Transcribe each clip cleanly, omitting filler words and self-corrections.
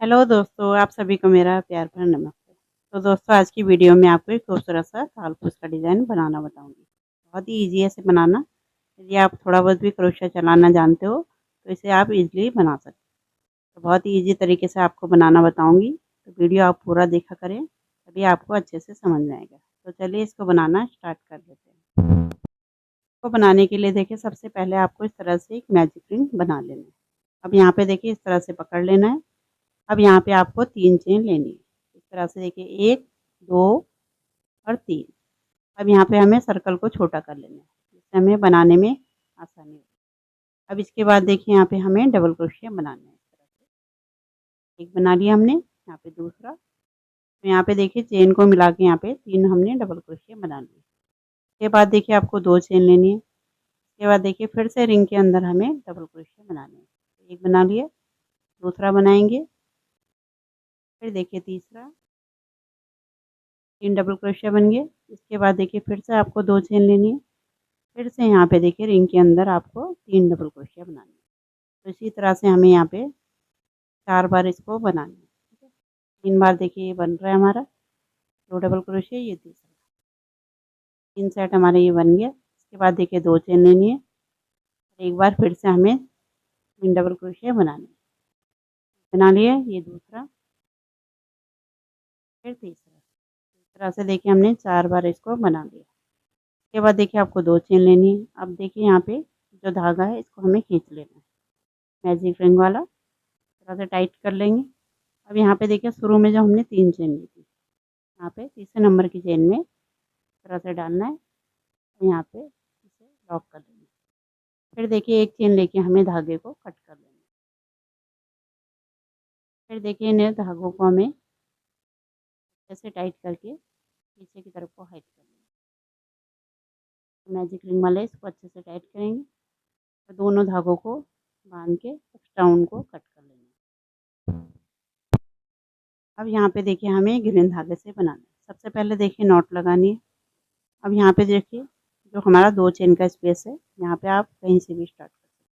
Hello दोस्तों, आप सभी को मेरा प्यार भरा नमस्ते। तो दोस्तों, आज की वीडियो में आपको एक खूबसूरत सा थाल-पोस्ट का डिज़ाइन बनाना बताऊँगी। बहुत ही ईज़ी है इसे बनाना। यदि आप थोड़ा बहुत भी क्रोशिया चलाना जानते हो, तो इसे आप ईज़िली बना सकते हो। तो बहुत ही ईज़ी तरीके से आपको बनाना बताऊँगी, तो वीडियो आप पूरा देखा करें, तभी आपको अच्छे से समझ में आएगा। तो चलिए इसको बनाना स्टार्ट कर लेते हैं। इसको बनाने के लिए देखिए, सबसे पहले आपको इस तरह से एक मैजिक रिंग बना लेना है। अब यहाँ पे देखिए, इस तरह से पकड़ लेना है। अब यहाँ पे आपको 3 चेन लेनी है। इस तरह से देखिए 1, 2 और 3। अब यहाँ पे हमें सर्कल को छोटा कर लेना है, जिससे हमें बनाने में आसानी हो। अब इसके बाद देखिए, यहाँ पे हमें डबल क्रोशिया बनाना है। इस तरह से एक बना लिया हमने, यहाँ पे दूसरा। तो यहाँ पे देखिए चेन को मिला के यहाँ पे 3 हमने डबल क्रोशिया बना लिए। इसके बाद देखिए आपको 2 चेन लेनी है। इसके बाद देखिए फिर से रिंग के अंदर हमें डबल क्रोशिया बनाने हैं। एक बना लिया, दूसरा बनाएँगे, फिर देखिए तीसरा, 3 डबल क्रोशिया बन गए। इसके बाद देखिए फिर से आपको 2 चेन लेनी है। फिर से यहाँ पे देखिए रिंग के अंदर आपको 3 डबल क्रोशिया बनानी है। तो इसी तरह से हमें यहाँ पे 4 बार इसको बनाना है, ठीक है। 3 बार देखिए ये बन रहा है हमारा, 2 डबल क्रोशिया, ये तीसरा। 3 सेट हमारे ये बन गया। इसके बाद देखिए 2 चेन लेनी है। एक बार फिर से हमें 3 डबल क्रोशिया बनाने हैं। बना लिया, ये दूसरा, फिर तीसरा। इस तरह से देखिए हमने 4 बार इसको बना लिया। इसके बाद देखिए आपको 2 चेन लेनी है। अब देखिए यहाँ पे जो धागा है इसको हमें खींच लेना है, मैजिक रिंग वाला। थोड़ा सा टाइट कर लेंगे। अब यहाँ पे देखिए शुरू में जो हमने 3 चेन ली थी, यहाँ पे तीसरे नंबर की चेन में इस तरह से डालना है और यहाँ पे इसे लॉक कर देना है। फिर देखिए एक चेन लेके हमें धागे को कट कर लेना है। फिर देखिए इन धागों को हमें ऐसे टाइट करके पीछे की तरफ को हाइट कर लेना है। मैजिक रिंग वाले इसको अच्छे से टाइट करेंगे और दोनों धागों को बांध के एक्स्ट्रा उनको कट कर लेना है। अब यहाँ पे देखिए हमें ग्रीन धागे से बनाना है। सबसे पहले देखिए नॉट लगानी है। अब यहाँ पे देखिए जो हमारा 2 चेन का स्पेस है, यहाँ पे आप कहीं से भी स्टार्ट कर सकते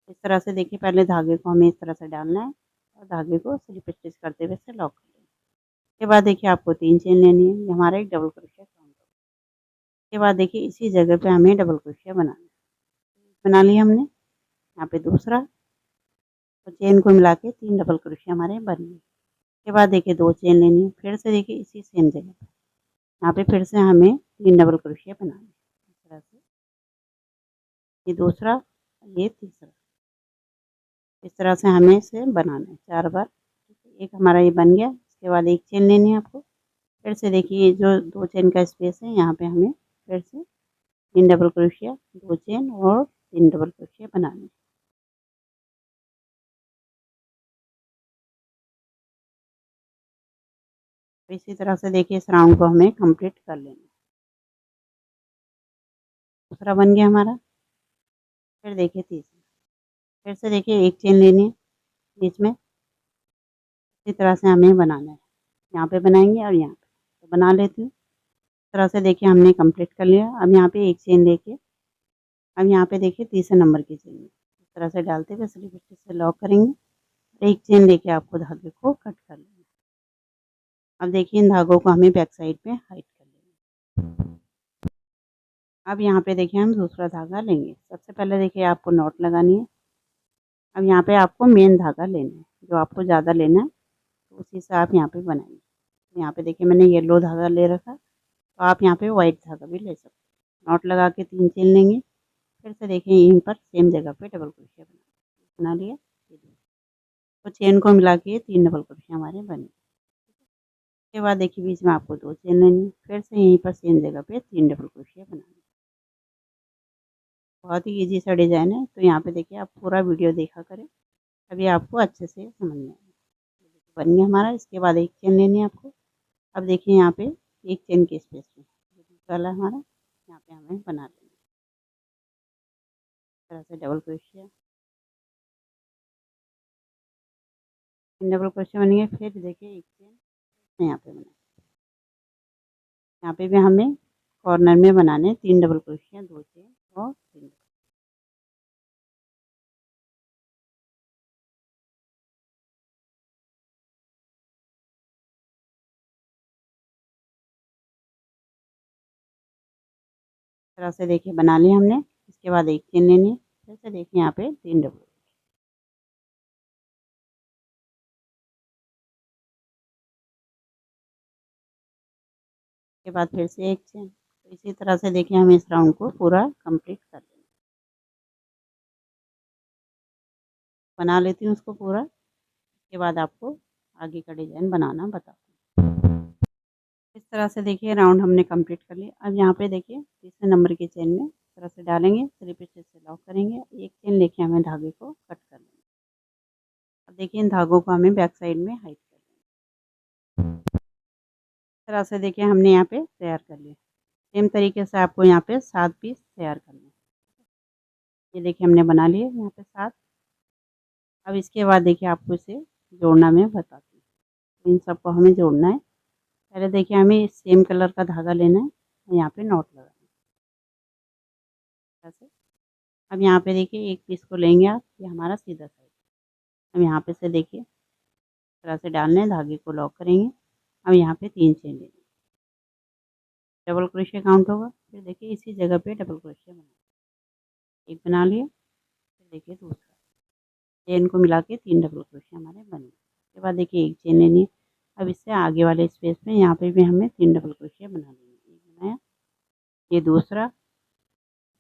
हैं। इस तरह से देखिए पहले धागे को हमें इस तरह से डालना है और धागे को स्लिप स्टिच करते हुए से लॉक कर लेना है। इसके बाद देखिए आपको 3 चेन लेनी है, ये हमारा एक डबल क्रोशिया काउंट होगा। इसके बाद देखिए इसी जगह पे हमें डबल क्रोशिया बनाना है। बना लिया हमने, यहाँ पे दूसरा, और चेन को मिला के 3 डबल क्रोशिया हमारे बन गए। इसके बाद देखिए 2 चेन लेनी है, फिर से देखिए इसी सेम जगह पे, यहाँ पे फिर से हमें 3 डबल क्रोशिया बनाना है। इस तरह से ये दूसरा, ये तीसरा। इस तरह से हमें इसे बनाना है 4 बार। एक हमारा ये बन गया। इसके बाद एक चेन लेनी है आपको। फिर से देखिए ये जो 2 चेन का स्पेस है, यहाँ पे हमें फिर से 3 डबल क्रोशिया, 2 चेन और 3 डबल क्रोशिया बनाने हैं। तो इसी तरह से देखिए इस राउंड को हमें कंप्लीट कर लेना है। दूसरा बन गया हमारा। फिर देखिए तीसरा। फिर से देखिए एक चेन लेनी है बीच में। इसी तरह से हमें बनाना है। यहाँ पे बनाएंगे और यहाँ पे। तो बना लेती हूँ। इस तरह से देखिए हमने कंप्लीट कर लिया। अब यहाँ पे एक चेन लेके, अब यहाँ पे देखिए तीसरे नंबर की चेन इस तरह से डालते हुए स्लिप स्टिच से लॉक करेंगे। एक चेन लेके आपको धागे को कट कर लेना है। अब देखिए इन धागों को हमें बैक साइड पे हाइट कर लेना है। अब यहाँ पे देखिए हम दूसरा धागा लेंगे। सबसे पहले देखिए आपको नॉट लगानी है। अब यहाँ पे आपको मेन धागा लेना है, जो आपको ज़्यादा लेना है, तो उसी से आप यहाँ पे बनाएंगे। यहाँ पे देखिए मैंने येलो धागा ले रखा, तो आप यहाँ पे वाइट धागा भी ले सकते हैं। नॉट लगा के 3 चेन लेंगे। फिर से देखिए यहीं पर सेम जगह पे डबल क्रोशिया बना लिया। तो चेन को मिला के 3 डबल क्रोशिया हमारे बने। उसके बाद देखिए बीच में आपको 2 चेन लेनी है। फिर से यहीं पर सेम जगह पे 3 डबल क्रोशिया बनाना है। बहुत ही ईज़ी सा डिज़ाइन है, तो यहाँ पे देखिए आप पूरा वीडियो देखा करें, तभी आपको अच्छे से समझ में आएगा। बन गया हमारा। इसके बाद एक चेन लेनी है आपको। अब देखिए यहाँ पे एक चेन के स्पेस में जो दूसरा वाला हमारा, यहाँ पे हमें बना लेना है। इस तरह से डबल क्रोशिया, 3 डबल क्रोशिया बन गए। फिर देखिए एक चेन यहाँ पे बना, यहाँ पे भी हमें कॉर्नर में बनाने 3 डबल क्रोशिया, 2 चेन और 3 तरह से देखिए बना लिया हमने। इसके बाद एक चेन लेनी है, फिर से देखिए यहाँ पे 3 डबल के बाद फिर से एक चेन। तो इसी तरह से देखिए हमें इस राउंड को पूरा कंप्लीट कर लेना। बना लेती हूँ उसको पूरा, उसके बाद आपको आगे का डिज़ाइन बनाना बताती हूँ। इस तरह से देखिए राउंड हमने कंप्लीट कर लिया। अब यहाँ पे देखिए तीसरे नंबर की चेन में इस तरह से डालेंगे, स्लिप स्टिच से लॉक करेंगे, एक चेन लेके हमें धागे को कट कर लेंगे। अब देखिए इन धागों को हमें बैक साइड में हाइड कर लेंगे। इस तरह से देखिए हमने यहाँ पे तैयार कर लिया। सेम तरीके से आपको यहाँ पे 7 पीस तैयार करने हैं। ये देखिए हमने बना लिए यहाँ पे 7। अब इसके बाद देखिए आपको इसे जोड़ना मैं बताती हूँ। इन सबको हमें जोड़ना है। पहले देखिए हमें सेम कलर का धागा लेना है और यहाँ पे नॉट लगाना है ऐसे। अब यहाँ पे देखिए एक पीस को लेंगे आप, ये हमारा सीधा साइड। अब यहाँ पे से देखिए इस तरह से डालना है, धागे को लॉक करेंगे। अब यहाँ पे 3 चेन लेंगे, डबल क्रोशिया काउंट होगा। फिर देखिए इसी जगह पे डबल क्रोशिया बना, एक बना लिया, फिर देखिए दूसरा, चेन को मिला के 3 डबल क्रोशिया हमारे बने। उसके बाद देखिए एक चेन लेनी है। अब इससे आगे वाले स्पेस में यहाँ पे भी हमें 3 डबल क्रोशिया बना लेंगे। एक बनाया, ये दूसरा,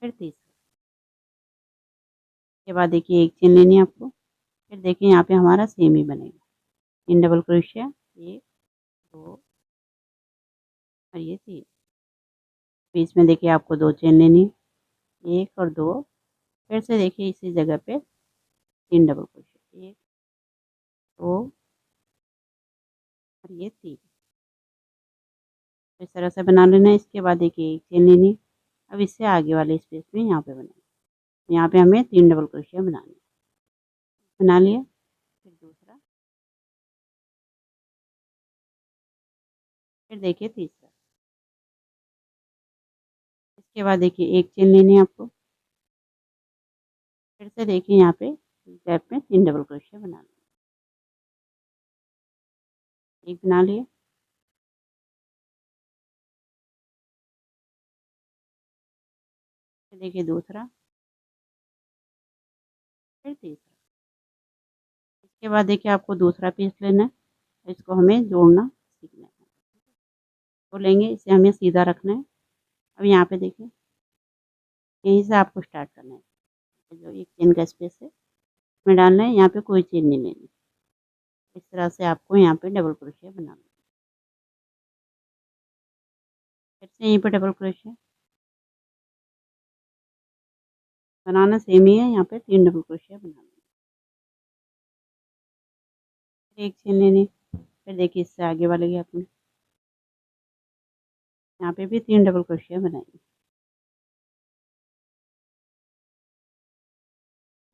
फिर तीसरा। उसके बाद देखिए एक चेन लेनी है आपको। फिर देखिए यहाँ पे हमारा सेम ही बनेगा, 3 डबल क्रोशिया, 1 2 और ये 3। बीच में देखिए आपको 2 चेन लेनी है, 1 और 2। फिर से देखिए इसी जगह पे 3 डबल क्रोशिया, 1 2 और ये 3। इस तरह से बना लेना है। इसके बाद देखिए एक चेन लेनी है। अब इससे आगे वाले स्पेस में यहाँ पे बनाएंगे। यहाँ पे हमें 3 डबल क्रोशिया बनाने हैं। बना लिया, फिर दूसरा, फिर देखिए तीसरा। इसके बाद देखिए एक चेन लेनी है आपको। फिर से देखिए यहाँ पे गैप में 3 डबल क्रोशिया बना लेंगे, एक बना लिया, फिर देखिए दूसरा, फिर तीसरा। इसके बाद देखिए आपको दूसरा पीस लेना है, इसको हमें जोड़ना सीखना है। तो लेंगे, इसे हमें सीधा रखना है। अब यहाँ पे देखिए यहीं से आपको स्टार्ट करना है। जो एक चेन का स्पेस है इसमें डालना है, यहाँ पे कोई चेन नहीं लेनी। इस तरह से आपको यहाँ पे डबल क्रोशिया बनाना है। फिर से यहीं पे डबल क्रोशिया बनाना सेम ही है, यहाँ पे 3 डबल क्रोशिया बनाना है। फिर एक चेन लेनी, फिर देखिए इससे आगे वाले गैप में यहाँ पे भी 3 डबल क्रोशिया बनाएंगे।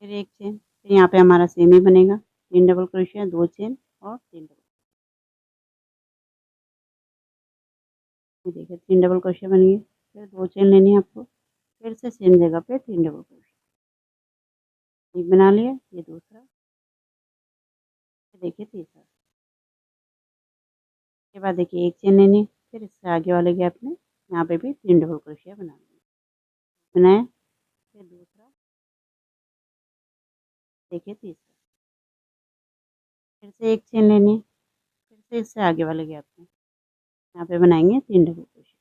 फिर एक चेन, फिर यहाँ पे हमारा सेम ही बनेगा, 3 डबल क्रोशिया, 2 चेन और 3 डबल। ये देखिए 3 डबल क्रोशिया बन गए। फिर 2 चेन लेनी है आपको, फिर से सेम जगह पे 3 डबल क्रोशिया, एक बना लिया, ये दूसरा, फिर देखिए तीसरा। उसके बाद देखिए एक चेन लेनी है, फिर इससे आगे वाले गैप में यहाँ पे भी 3 डबल क्रोशिया बनाना है। बनाया, फिर दूसरा, देखिए तीसरा। फिर से एक चेन लेनी है, फिर से इससे आगे वाले गैप में यहाँ पे बनाएंगे 3 डबल क्रोशिया।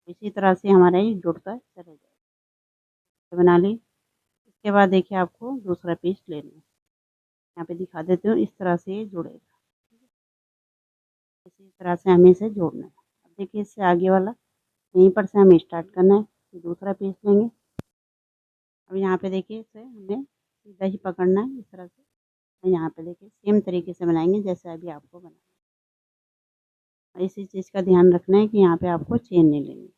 इसी तरह से हमारा ये जुड़ता चला जाएगा। तो बना ली। इसके बाद देखिए आपको दूसरा पीस लेना है, यहाँ पे दिखा देती हूँ, इस तरह से ये जुड़ेगा। इसी तरह से हमें इसे जोड़ना है। अब देखिए इससे आगे वाला यहीं पर से हमें स्टार्ट करना है। फिर दूसरा पीस लेंगे। अब यहाँ पे देखिए इसे हमें सीधा ही पकड़ना है, इस तरह से। यहाँ पे देखिए सेम तरीके से बनाएंगे जैसे अभी आपको बनाना है। इसी चीज़ का ध्यान रखना है कि यहाँ पे आपको चेन नहीं लेनी।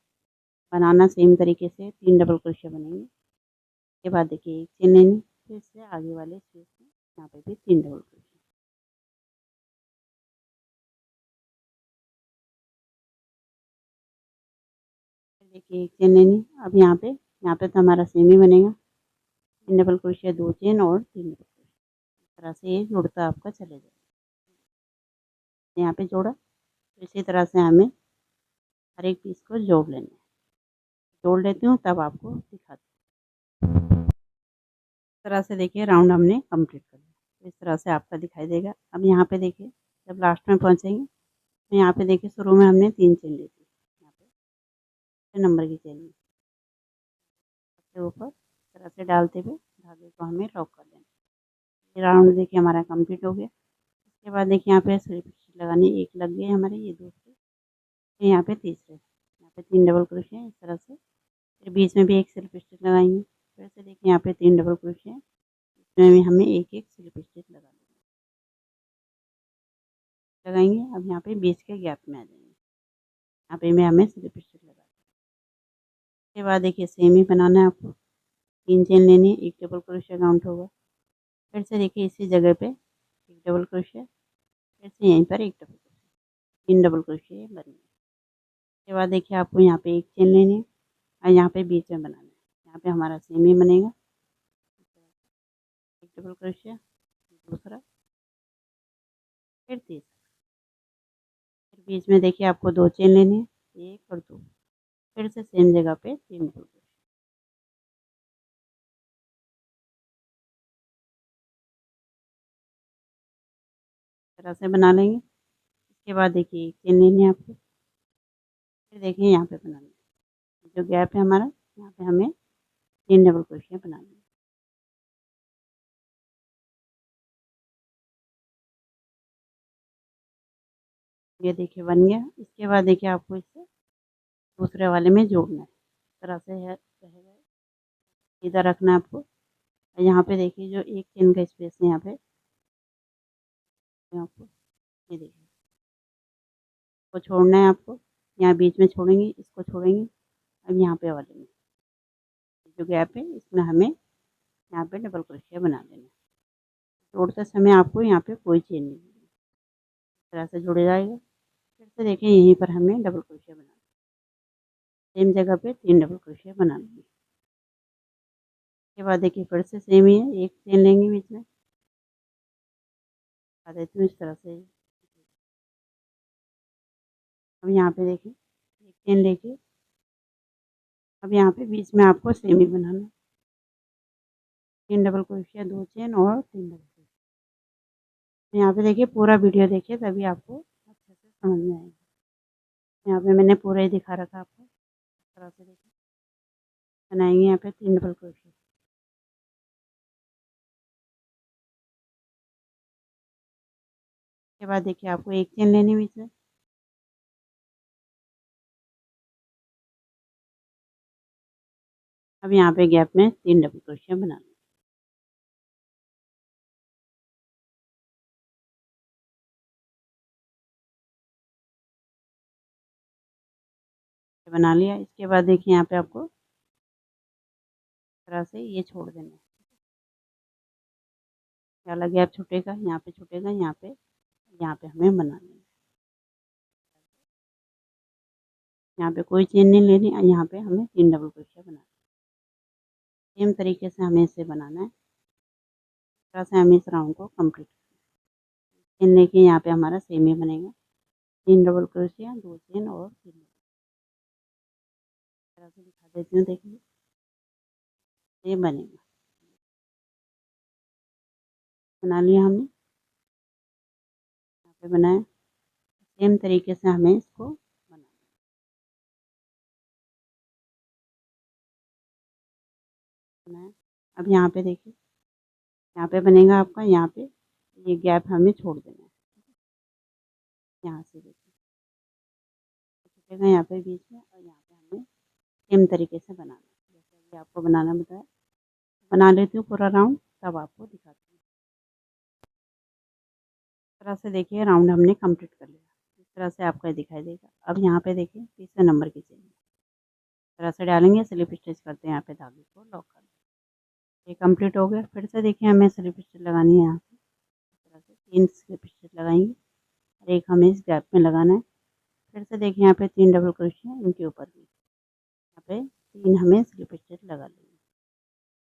बनाना सेम तरीके से 3 डबल क्रोशिया बनेंगे। उसके बाद देखिए एक चेन लेनी, फिर से आगे वाले स्पेस में यहाँ पे भी 3 डबल क्रोशिया। फिर देखिए एक चेन लेनी। अब यहाँ पे तो हमारा सेम ही बनेगा, 3 डबल क्रोशिया, 2 चेन और 3 डबल क्रोशिया। इस तरह से ये जुड़ता आपका चले जाएगा। यहाँ पे जोड़ा, तो इसी तरह से हमें हर एक पीस को जोड़ लेना है। जोड़ लेती हूँ तब आपको दिखाती हूँ। इस तरह से देखिए राउंड हमने कंप्लीट कर लिया। इस तरह से आपका दिखाई देगा। अब यहाँ पे देखिए जब लास्ट में पहुँचेंगे तो यहाँ पे देखिए शुरू में हमने 3 चेन ली थी, यहाँ पे 6 नंबर की चेन ली, सबसे ऊपर इस तरह से डालते हुए धागे को हमें लॉक कर देना। ये राउंड देखिए हमारा कंप्लीट हो गया। इसके बाद देखिए यहाँ पे स्लिप स्टिच लगानी, एक लग गई हमारे, ये दूसरे, फिर यहाँ पे तीसरे, यहाँ पे 3 डबल क्रोशिया इस तरह से, फिर बीच में भी एक स्लिप स्टिच लगाएंगे। फिर से देखिए यहाँ पे 3 डबल क्रोशिया, इसमें भी हमें एक एक स्लिप स्टिच लगाएंगे। अब यहाँ पे बीच के गैप में आ जाएंगे, यहाँ पे में हमें स्लिप स्टिच लगा। उसके बाद देखिए सेम ही बनाना है आपको, 3 चेन लेनी है, एक डबल क्रोशिया काउंट होगा। फिर से देखिए इसी जगह पे एक डबल क्रोशिया, फिर से यहीं पर एक डबल क्रोशिया, 3 डबल क्रोशिया बन गए। उसके बाद देखिए आपको यहाँ पे एक चेन लेनी है और यहाँ पे बीच में बनाना है, यहाँ पे हमारा सेम ही बनेगा। एक डबल क्रोशिया, दूसरा, फिर तीसरा, फिर बीच में देखिए आपको 2 चेन लेनी है, 1 और 2, फिर से सेम जगह पे 3 डबल क्रोशिया। इस तरह से बना लेंगे। इसके बाद देखिए एक चेन लेनी है आपको, फिर देखिए यहाँ पे बनाना है, जो गैप है हमारा यहाँ पे हमें 3 डबल क्रोशिया बनानी है। ये देखिए बन गया। इसके बाद देखिए आपको इसे दूसरे वाले में जोड़ना है, इस तरह से है रहेगा, इधर रखना है आपको। यहाँ पे देखिए जो एक चेन का स्पेस है यहाँ पे आपको, ये देखिए इसको छोड़ना है आपको, यहाँ बीच में छोड़ेंगे, इसको छोड़ेंगे। अब यहाँ पे वाले में जो गैप है इसमें हमें यहाँ पे डबल क्रोशिया बना देना है। जोड़ते समय आपको यहाँ पे कोई चेन नहीं, इस तरह से जुड़ जाएगा। फिर से देखिए यहीं पर हमें डबल क्रोशिया बनाना है, सेम जगह पे 3 डबल क्रोशिया बना लेंगे। उसके बाद देखिए फिर से सेम ही है, एक चेन लेंगे बीच में, बता देती हूँ इस तरह से। अब यहाँ पे देखिए एक चेन लेके, अब यहाँ पे बीच में आपको सेम ही बनाना है, 3 डबल क्रोशिया, 2 चेन और 3 डबल क्रोशिया। यहाँ पे देखिए पूरा वीडियो देखिए तभी आपको अच्छे से समझ में आएगा। यहाँ पे मैंने पूरा ही दिखा रखा आपको, इस तरह से देखिए बनाएंगे यहाँ पे 3 डबल क्रोशिया। उसके बाद देखिए आपको एक चेन लेनी बीच में, अब यहाँ पे गैप में 3 डबल क्रोशिया बना लेंगे। बना लिया। इसके बाद देखिए यहाँ पे आपको इस तरह से ये छोड़ देना है, वाला गैप छूटेगा, यहाँ पे छूटेगा, यहाँ पे हमें बनाना है। यहाँ पे कोई चेन नहीं लेनी और यहाँ पे हमें 3 डबल क्रोशिया बनाना है। सेम तरीके से हमें इसे बनाना है। इस तरह से हमें इस राउंड को कंप्लीट चेन लेके यहाँ पे हमारा सेम ही बनेगा, 3 डबल क्रोशिया, 2 चेन और 3 इस तरह से दिखा देती हूँ, देखिए ये बनेगा। बना लिया हमने, यहाँ पे बनाया, सेम तरीके से हमें इसको बनाना है। अब यहाँ पे देखिए, यहाँ पे बनेगा आपका, यहाँ पे ये गैप हमें छोड़ देना है, यहाँ से देखिए छूटेगा यहाँ पे बीच में, और यहाँ पे हमें सेम तरीके से बनाना है जैसे अभी आपको बनाना बताया। बना लेती हूँ पूरा राउंड तब आपको दिखाती हूँ। इस तरह से देखिए राउंड हमने कंप्लीट कर लिया, इस तरह से आपको दिखाई देगा। अब यहाँ पे देखिए तीसरे नंबर की चेन इस तरह से डालेंगे, स्लिप स्टिच करते हैं, यहाँ पे धागे को लॉक कर दें। ये कंप्लीट हो गया। फिर से देखिए हमें स्लिप स्टिच लगानी है, यहाँ से इस तरह से 3 स्लिप स्टिच लगाएंगे और एक हमें इस गैप में लगाना है। फिर से देखिए यहाँ पे 3 डबल क्रोशिया, इनके ऊपर भी यहाँ पे 3 हमें स्लिप स्टिच लगा लेंगे।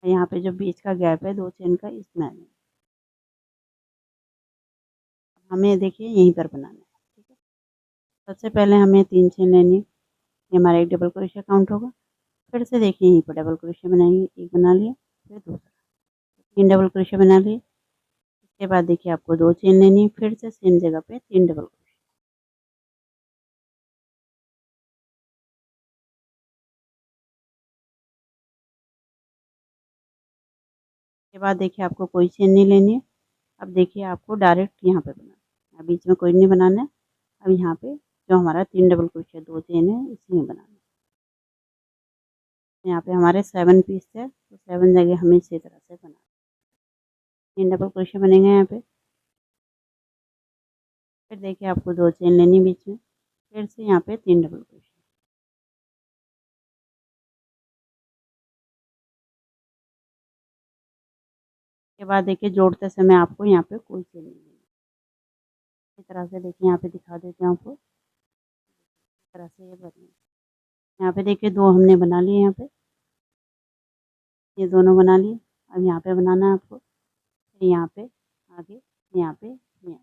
यहाँ पे जो बीच का गैप है 2 चेन का, इसमें आ जाएंगे। हमें देखिए यहीं पर बनाना है, ठीक है। सबसे पहले हमें 3 चेन लेनी है, ये हमारा एक डबल क्रोशिया काउंट होगा। फिर से देखिए यहीं पर डबल क्रोशिया बनाएंगे, एक बना लिया, फिर दूसरा, 3 डबल क्रोशिया बना लिए। इसके बाद देखिए आपको 2 चेन लेनी है, फिर से सेम जगह पे 3 डबल क्रोशिया। इसके बाद देखिए आपको कोई चेन नहीं लेनी है। अब देखिए आपको डायरेक्ट यहाँ पे बनाना है, अब बीच में कोई नहीं बनाना है। अब यहाँ पे जो हमारा 3 डबल क्रोशिया 2 चेन है इसी में बनाना है। यहाँ पे हमारे 7 पीस है, तो 7 जगह हमें इसी तरह से बनाना है। 3 डबल क्रोशिया बनेंगे यहाँ पे। फिर देखिए आपको 2 चेन लेनी है बीच में, फिर से यहाँ पे 3 डबल क्रोशिया। के बाद देखिए जोड़ते समय आपको यहाँ पे कोई चेन नहीं लेनी। इस तरह से देखिए यहाँ पे दिखा देते हैं आपको, इस तरह से ये बने। यहाँ पे देखिए 2 हमने बना लिए, यहाँ पे ये दोनों बना लिए। अब यहाँ पे बनाना है आपको, फिर यहाँ पे आगे, यहाँ पे यहाँ।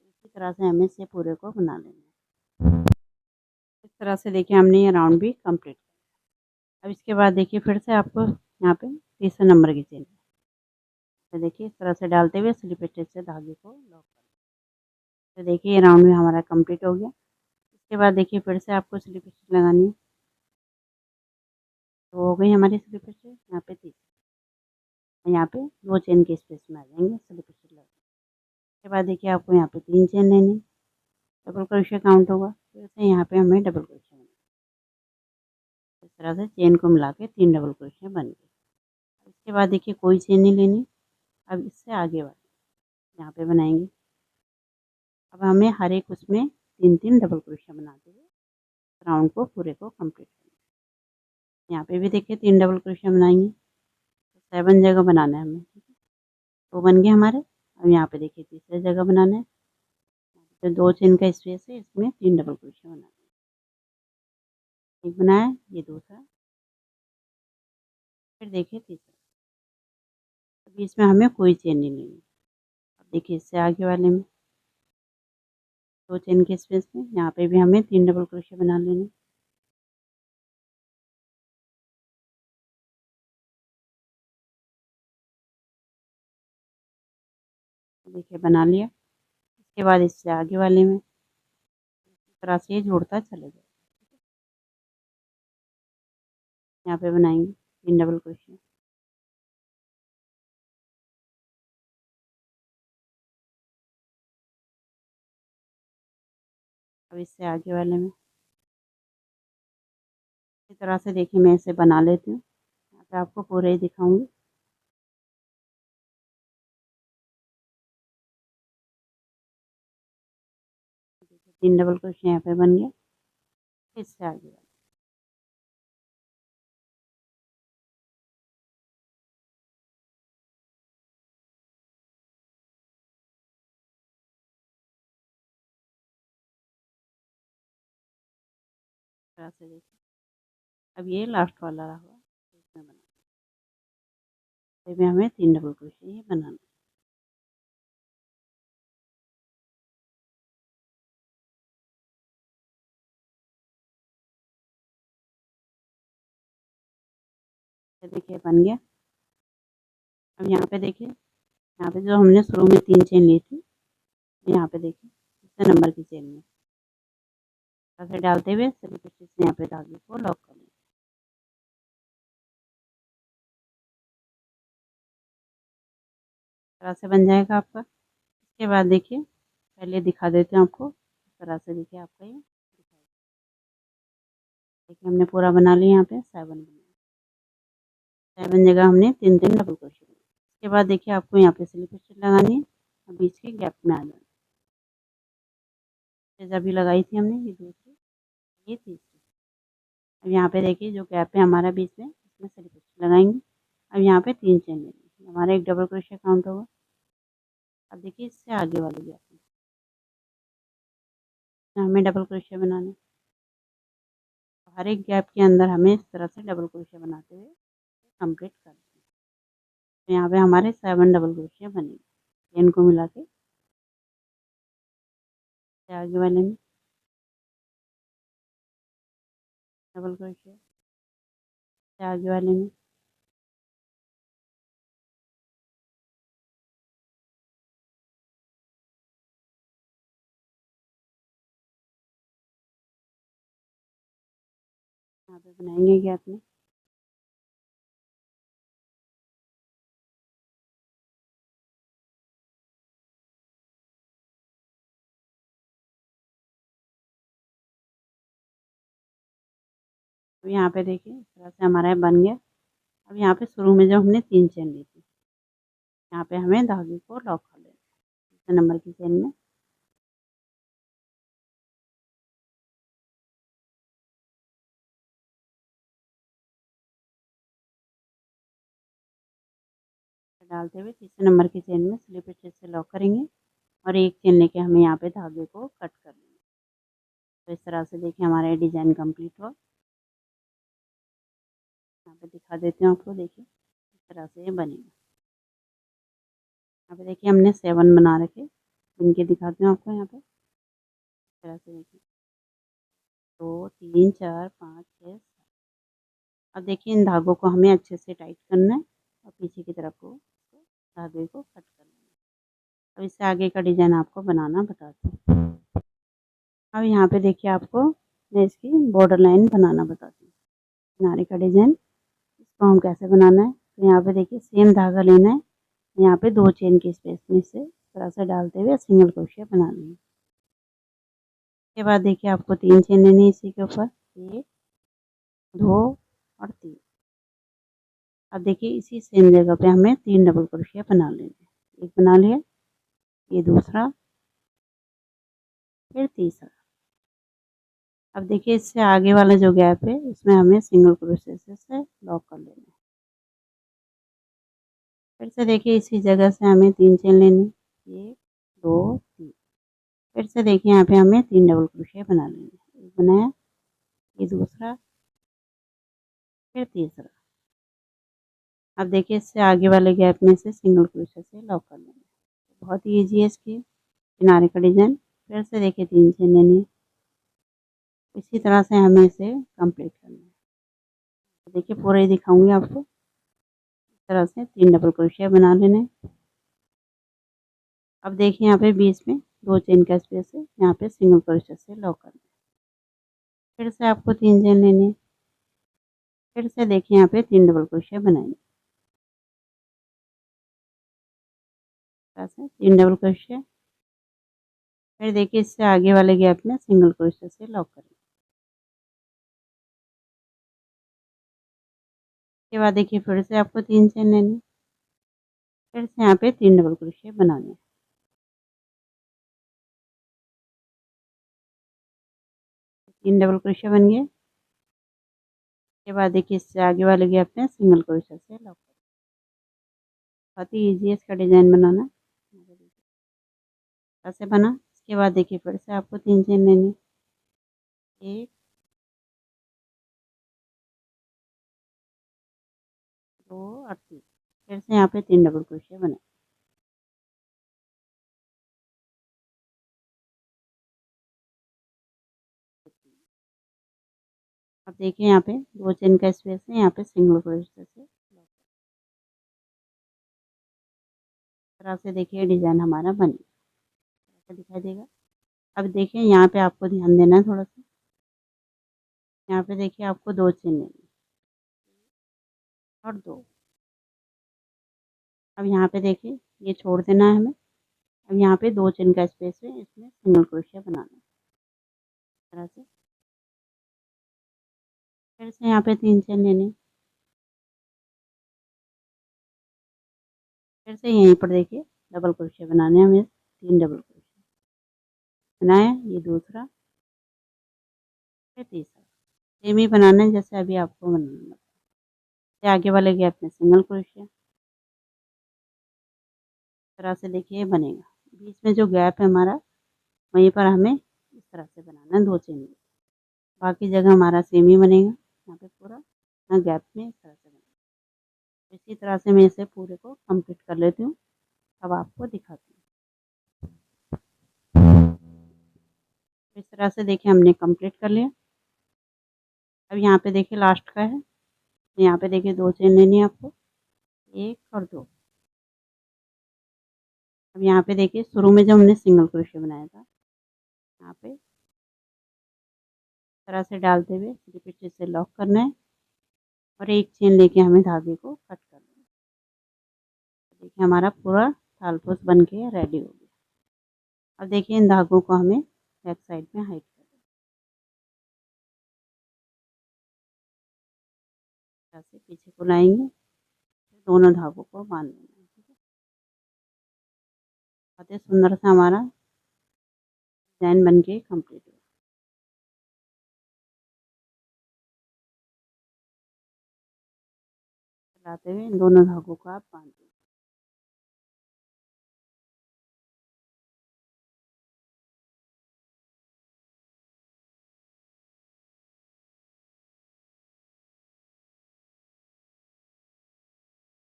इसी तरह से हमें से पूरे को बना लेना है। इस तरह से देखिए हमने ये राउंड भी कंप्लीट किया। अब इसके बाद देखिए फिर से आपको यहाँ पे तीसरे नंबर की चेन, तो देखिए इस तरह से डालते हुए स्लिप स्टिच से धागे को लॉक कर। तो देखिए ये राउंड भी हमारा कंप्लीट हो गया। इसके बाद देखिए फिर से आपको स्लिप स्टिच लगानी है। तो हो गई हमारी स्लिप स्टिच, यहाँ पे यहाँ पे 2 चेन के स्पेस में आ जाएंगे स्लिप स्टिच लगा। उसके बाद देखिए आपको यहाँ पे 3 चेन लेनी, डबल क्रोशिया काउंट होगा, फिर से यहाँ पे हमें डबल क्रोशिया बनाना। इस तरह से चेन को मिला के 3 डबल क्रोशिया बन गई। इसके बाद देखिए कोई चेन नहीं लेनी। अब इससे आगे वाले यहाँ पे बनाएंगे। अब हमें हर एक उसमें 3-3 डबल क्रोशिया बनाते हुए राउंड को पूरे को कंप्लीट करना है। यहाँ पे भी देखिए 3 डबल क्रोशिया बनाएंगे, तो 7 जगह बनाना है हमें, ठीक है। तो बन गए हमारे। अब यहाँ पे देखिए तीसरे जगह बनाना है, तो 2 चेन का स्पेस है, इसमें 3 डबल क्रोशिया बनाना है। एक बनाया, ये दूसरा, फिर देखिए तीसरा। अभी इसमें हमें कोई चेन नहीं लेनी। अब देखिए इससे आगे वाले में 2 चेन के स्पेस में यहाँ पे भी हमें 3 डबल क्रोशिया बना लेने। देखिए बना लिया। इसके बाद इससे आगे वाले में इस तरह से ये जोड़ता चले जाए। यहाँ पे बनाएंगे 3 डबल क्रोशिया। अब इससे आगे वाले में इस तरह से देखिए मैं इसे बना लेती हूँ। यहाँ पे आपको पूरे ही दिखाऊंगी। 3 डबल क्रोशिया यहाँ पे बन गया। इससे आगे वाले इस तरह से देखिए। अब ये लास्ट वाला रहा हुआ, इसमें बना, इसमें हमें 3 डबल क्रोशिया ये बनाना है। ये देखिए बन गया। अब यहाँ पे देखिए, यहाँ पे जो हमने शुरू में 3 चेन ली थी, यहाँ पे देखिए दूसरे नंबर की चेन में ऐसे डालते हुए स्लिप स्टिच से यहाँ पे धागे को लॉक कर लें। इस तरह से बन जाएगा आपका। इसके बाद देखिए पहले दिखा देते हैं आपको, इस तरह से देखिए आपका ये देखिए हमने पूरा बना लिया। यहाँ पे 7 बनाया, 7 जगह हमने 3-3 डबल क्रोशिया बनाया। इसके बाद देखिए आपको यहाँ पे स्लिप स्टिच लगानी है और बीच के गैप में आ जाना। जैसे अभी लगाई थी हमने, ये दूसरी, ये तीसरी। अब यहाँ पे देखिए जो गैप है हमारा बीच में, इसमें स्लिप स्टिच लगाएंगे। अब यहाँ पे 3 चेन लेंगे, हमारा एक डबल क्रोशिया काउंट होगा। अब देखिए इससे आगे वाले गैप में हमें डबल क्रोशिया बनाना है। हर एक गैप के अंदर हमें इस तरह से डबल क्रोशिया बनाते हुए कंप्लीट कर दें। तो यहाँ पे हमारे 7 डबल क्रोशिया बनेंगे। चेन को मिला के आगे वाले में डबल क्रोशिया, इससे आगे वाले में। यहाँ पे बनाएंगे गैप में। अब यहाँ पे देखिए इस तरह से हमारा बन गया। अब यहाँ पे शुरू में जो हमने 3 चेन ली थी, यहाँ पे हमें धागे को लॉक कर लेना है तीसरे नंबर की चेन में। डालते हुए तीसरे नंबर की चेन में स्लिप स्टिच से लॉक करेंगे और एक चेन लेके हमें यहाँ पे धागे को कट कर लेंगे। तो इस तरह से देखिए हमारा डिजाइन कंप्लीट हुआ। यहाँ पे दिखा देती हूँ आपको, देखिए इस तरह से ये बनेगा। यहाँ पे देखिए हमने 7 बना रखे, इनके दिखाती हूँ आपको। यहाँ पे इस तरह से देखिए 2 3 4 5 6 7। अब देखिए इन धागों को हमें अच्छे से टाइट करना है और पीछे की तरफ को धागे को कट कर लेना है। अब इससे आगे का डिजाइन आपको बनाना बताती हूँ। अब यहाँ पे देखिए आपको मैं इसकी बॉर्डर लाइन बनाना बताती हूँ। किनारे का डिजाइन इसको हम कैसे बनाना है, तो यहाँ पे देखिए सेम धागा लेना है। यहाँ पे 2 चेन की स्पेस में से इस तरह से डालते हुए सिंगल क्रोशिया बना लेंगे। उसके बाद देखिए आपको 3 चेन लेनी है इसी के ऊपर, 1 2 और 3। अब देखिए इसी सेम जगह पे हमें 3 डबल क्रोशिया बना लेने हैं। एक बना लिया, ये दूसरा, फिर तीसरा। अब देखिए इससे आगे वाला जो गैप है इसमें हमें सिंगल क्रोशिया से लॉक कर लेना है। फिर से देखिए इसी जगह से हमें 3 चेन लेनी, 1 2 3। फिर से देखिए यहाँ पे हमें 3 डबल क्रोशिया बना लेने हैं। एक बनाया, ये दूसरा, फिर तीसरा। अब देखिए इससे आगे वाले गैप में से सिंगल क्रोशिया से लॉक कर लेना है। बहुत ही ईजी है इसकी किनारे का डिजाइन। फिर से देखिए 3 चेन लेनी है। इसी तरह से हमें इसे कंप्लीट करना है। तो देखिए पूरा ही दिखाऊंगी आपको। इस तरह से 3 डबल क्रोशिया बना लेने हैं। अब देखिए यहाँ पे बीच में 2 चेन का स्पेस है, यहाँ पे सिंगल क्रोशिया से लॉक करना है। फिर से आपको 3 चेन लेनी है। फिर से देखिए यहाँ पे 3 डबल क्रोशिया बनाएंगे। तरह से 3 डबल क्रोशिया। फिर देखिए इससे आगे वाले गैप में सिंगल क्रोशिया से लॉक करें। उसके बाद देखिए फिर से आपको 3 चेन लेनी, फिर से यहाँ पे 3 डबल क्रोशिया बनाने हैं। 3 डबल क्रोशिया बन गए। उसके बाद देखिए इससे आगे वाले गैप में सिंगल क्रोशिया से लॉक करें। बहुत ही ईजी है इसका डिजाइन बनाना। ऐसे बना। इसके बाद देखिए फिर से आपको 3 चेन लेनी, 1 2 और 3। फिर से यहाँ पे 3 डबल क्रोशिया बनाए। अब देखिए यहाँ पे 2 चेन का स्पेस है, यहाँ पे सिंगल क्रोशिया से लॉक। इस तरह से देखिए डिजाइन हमारा बन गया, दिखाई देगा। अब देखिए यहाँ पे आपको ध्यान देना है थोड़ा सा। यहाँ पे देखिए आपको 2 चेन लेनी और 2। अब यहाँ पे देखिए ये छोड़ देना है हमें। अब यहाँ पे 2 चेन का स्पेस है, इसमें सिंगल क्रोशिया बनाना है। इस तरह से फिर से यहाँ पे 3 चेन लेने। फिर से यहीं पर देखिए डबल क्रोशिया बनाने हैं हमें, 3 डबल क्रोशिया बनाया, ये दूसरा, फिर तीसरा। सेम ही बनाना है जैसे अभी आपको बनाना है। आगे वाले गैप में सिंगल क्रोशिया। इस तरह से देखिए बनेगा। बीच में जो गैप है हमारा, वहीं पर हमें इस तरह से बनाना है 2 चेन। बाकी जगह हमारा सेम ही बनेगा। यहाँ पे पूरा ना गैप में इस तरह से बनेगा। इसी तरह से मैं इसे पूरे को कंप्लीट कर लेती हूँ। अब आपको दिखाती हूँ। इस तरह से देखिए हमने कंप्लीट कर लिया। अब यहाँ पे देखिए लास्ट का है, यहाँ पे देखिए 2 चेन लेनी है आपको, 1 और 2। अब यहाँ पे देखिए शुरू में जब हमने सिंगल क्रोशिया बनाया था, यहाँ पे इस तरह से डालते हुए सीधे पीछे से लॉक करना है और 1 चेन लेके हमें धागे को कट करना है। देखिए हमारा पूरा थालपोस बन के रेडी हो गया। अब देखिए इन धागों को हमें बैक साइड में हाइड कर दें। ऐसे पीछे को लाएंगे, दोनों धागों को बांध देना है। ठीक है, बहुत ही सुंदर सा हमारा डिजाइन बन के कम्प्लीट हो। चलाते हुए इन दोनों धागों को आप बांध दें।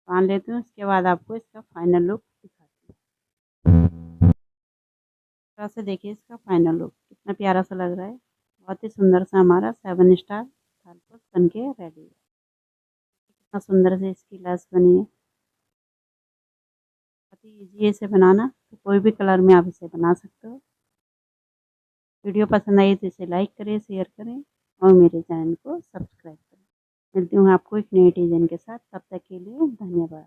बांध लेते हैं, उसके बाद आपको इसका फाइनल लुक दिखाती हूँ। इस तरह से देखिए इसका फाइनल लुक कितना प्यारा सा लग रहा है। बहुत ही सुंदर सा हमारा 7 स्टार थालपोस बन के रेडी है। कितना सुंदर से इसकी लेस बनी है। बहुत ही ईजी है इसे बनाना, तो कोई भी कलर में आप इसे बना सकते हो। वीडियो पसंद आई तो इसे लाइक करें, शेयर करें और मेरे चैनल को सब्सक्राइब करें। मिलती हूँ आपको एक नए डिजाइन के साथ, तब तक के लिए धन्यवाद।